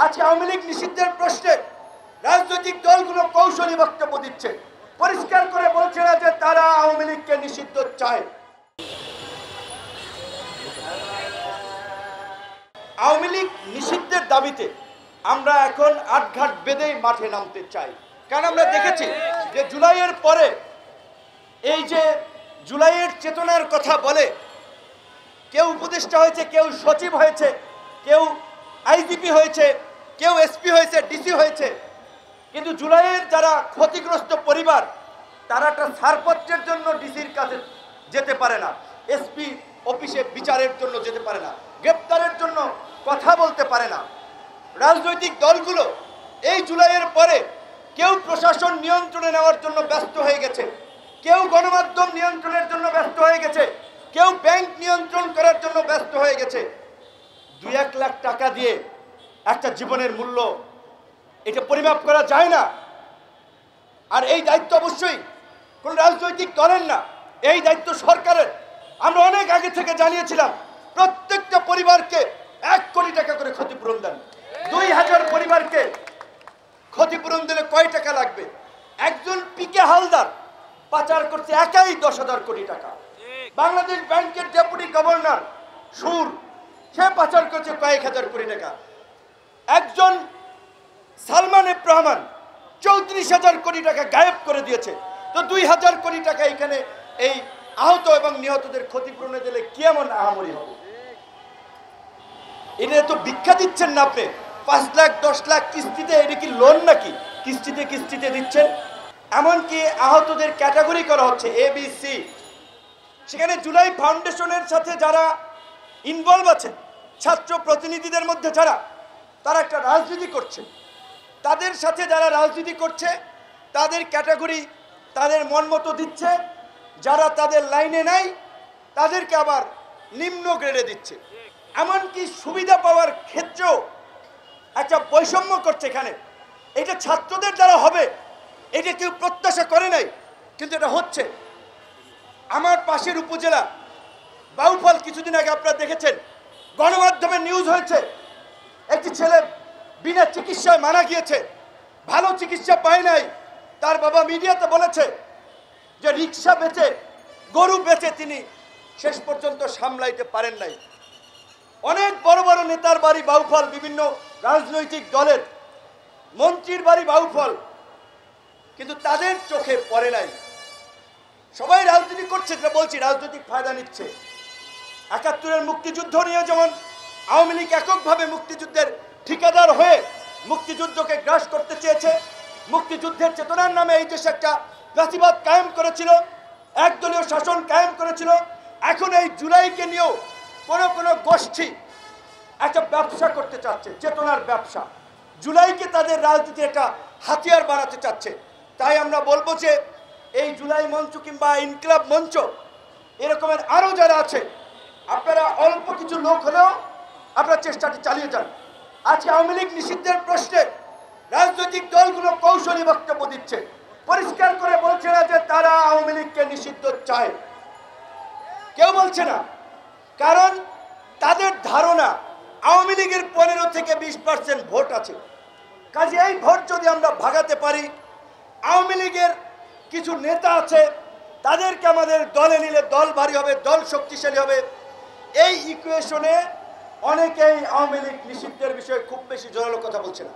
আজকে আওয়ামী লীগ নিষিদ্ধের প্রশ্নে রাজনৈতিক দলগুলো কৌশলী বক্তব্য দিচ্ছে, পরিষ্কার করে বলছে না যে তারা আওয়ামী লীগকে নিষিদ্ধ চায়। আওয়ামী লীগ নিষিদ্ধের দাবিতে আমরা এখন আটঘাট বেঁধেই মাঠে নামতে চাই। কারণ আমরা দেখেছি যে জুলাইয়ের পরে এই যে জুলাইয়ের চেতনার কথা বলে কেউ উপদেষ্টা হয়েছে, কেউ সচিব হয়েছে, কেউ আইজিপি হয়েছে, কেউ এসপি হয়েছে, ডিসি হয়েছে, কিন্তু জুলাইয়ের যারা ক্ষতিগ্রস্ত পরিবার তারা একটা ছাড়পত্রের জন্য ডিসির কাছে যেতে পারে না, এসপি অফিসে বিচারের জন্য যেতে পারে না, গ্রেপ্তারের জন্য কথা বলতে পারে না। রাজনৈতিক দলগুলো এই জুলাইয়ের পরে কেউ প্রশাসন নিয়ন্ত্রণে নেওয়ার জন্য ব্যস্ত হয়ে গেছে, কেউ গণমাধ্যম নিয়ন্ত্রণের জন্য ব্যস্ত হয়ে গেছে, কেউ ব্যাংক নিয়ন্ত্রণ করার জন্য ব্যস্ত হয়ে গেছে। 2-1 লাখ টাকা দিয়ে একটা জীবনের মূল্য এটা পরিমাপ করা যায় না। আর এই দায়িত্ব অবশ্যই কোন রাজনৈতিক দলের না, এই দায়িত্ব সরকারের। আমরা অনেক আগে থেকে জানিয়েছিলাম প্রত্যেকটা পরিবারকে 1 কোটি টাকা করে ক্ষতিপূরণ দেন। 2000 পরিবারকে ক্ষতিপূরণ দিলে কয় টাকা লাগবে? একজন পিকে হালদার পাচার করছে একাই 10,000 কোটি টাকা। বাংলাদেশ ব্যাংকের ডেপুটি গভর্নর সুর, সে পাচার করছে কয়েক হাজার কোটি টাকা। একজন সালমান এফ রহমান 34,000 কোটি টাকা গায়েব করে দিয়েছে। তো 2,000 কোটি টাকা এখানে এই আহত এবং নিহতদের ক্ষতিপূরণে দিলে কি এমন আহামরি হবে? এটা তো ভিক্ষা দিচ্ছেন না আপনি, 5 লাখ 10 লাখ কিস্তিতে। এটা কি লোন নাকি কিস্তিতে কিস্তিতে দিচ্ছেন? এমনকি আহতদের ক্যাটাগরি করা হচ্ছে ABC। সেখানে জুলাই ফাউন্ডেশনের সাথে যারা ইনভলভ আছেন, ছাত্র প্রতিনিধিদের মধ্যে যারা, তারা একটা রাজনীতি করছে, তাদের সাথে যারা রাজনীতি করছে তাদের ক্যাটাগরি তাদের মন মতো দিচ্ছে, যারা তাদের লাইনে নাই তাদেরকে আবার নিম্ন গ্রেডে দিচ্ছে। এমনকি সুবিধা পাওয়ার ক্ষেত্রেও একটা বৈষম্য করছে এখানে। এটা ছাত্রদের দ্বারা হবে এটা কেউ প্রত্যাশা করে নাই, কিন্তু এটা হচ্ছে। আমার পাশের উপজেলা বাউফল, কিছুদিন আগে আপনারা দেখেছেন, গণমাধ্যমে নিউজ হয়েছে, একটি ছেলে বিনা চিকিৎসায় মারা গিয়েছে, ভালো চিকিৎসা পায় নাই। তার বাবা মিডিয়াতে বলেছে যে রিক্সা বেচে, গরু বেচে তিনি শেষ পর্যন্ত সামলাইতে পারেন নাই। অনেক বড় বড় নেতার বাড়ি বাউফল, বিভিন্ন রাজনৈতিক দলের মন্ত্রীর বাড়ি বাউফল, কিন্তু তাদের চোখে পড়ে নাই। সবাই রাজনীতি করছে, যেটা বলছি, রাজনৈতিক ফায়দা নিচ্ছে। 71-এর মুক্তিযুদ্ধ নিয়ে যেমন আওয়ামী লীগ এককভাবে মুক্তিযুদ্ধের ঠিকাদার হয়ে মুক্তিযুদ্ধকে গ্রাস করতে চেয়েছে, মুক্তিযুদ্ধের চেতনার নামে এই দেশে একটা ফ্যাসিবাদ কায়েম করেছিল, একদলীয় শাসন কায়েম করেছিল। এখন এই জুলাইকে নিয়েও কোনো গোষ্ঠী একটা ব্যবসা করতে চাচ্ছে, চেতনার ব্যবসা। জুলাইকে তাদের রাজনীতি একটা হাতিয়ার বানাতে চাচ্ছে। তাই আমরা বলবো যে এই জুলাই মঞ্চ কিংবা ইনকিলাব মঞ্চ, এরকমের আরও যারা আছে, আপনারা অল্প কিছু লোক হলেও আপনারা চেষ্টাটি চালিয়ে যান। আজকে আওয়ামী লীগ নিষিদ্ধের প্রশ্নে রাজনৈতিক দলগুলো কৌশলী বক্তব্য দিচ্ছে, পরিষ্কার করে বলছে না যে তারা আওয়ামী লীগকে নিষিদ্ধ চায়। কেউ বলছে না, কারণ তাদের ধারণা আওয়ামী লীগের 15 থেকে 20% ভোট আছে। কাজে এই ভোট যদি আমরা ভাগাতে পারি, আওয়ামী লীগের কিছু নেতা আছে, তাদেরকে আমাদের দলে নিলে দল ভারী হবে, দল শক্তিশালী হবে। এই ইকুয়েশনে অনেকেই আওয়ামী লীগ নিষিদ্ধের বিষয়ে খুব বেশি জোরালো কথা বলছে না।